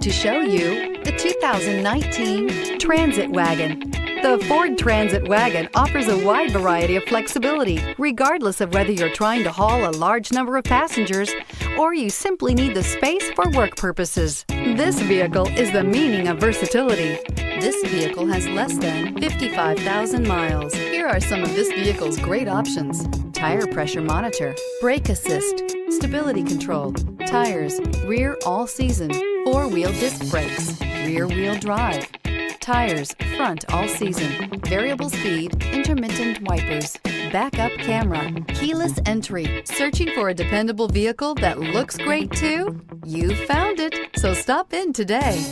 to show you the 2019 Transit Wagon. The Ford Transit Wagon offers a wide variety of flexibility, regardless of whether you're trying to haul a large number of passengers or you simply need the space for work purposes. This vehicle is the meaning of versatility. This vehicle has less than 55,000 miles. Here are some of this vehicle's great options: tire pressure monitor, brake assist, stability control, tires, rear all-season, four-wheel disc brakes, rear-wheel drive, tires, front all-season, variable speed, intermittent wipers, backup camera, keyless entry. Searching for a dependable vehicle that looks great too? You found it, so stop in today.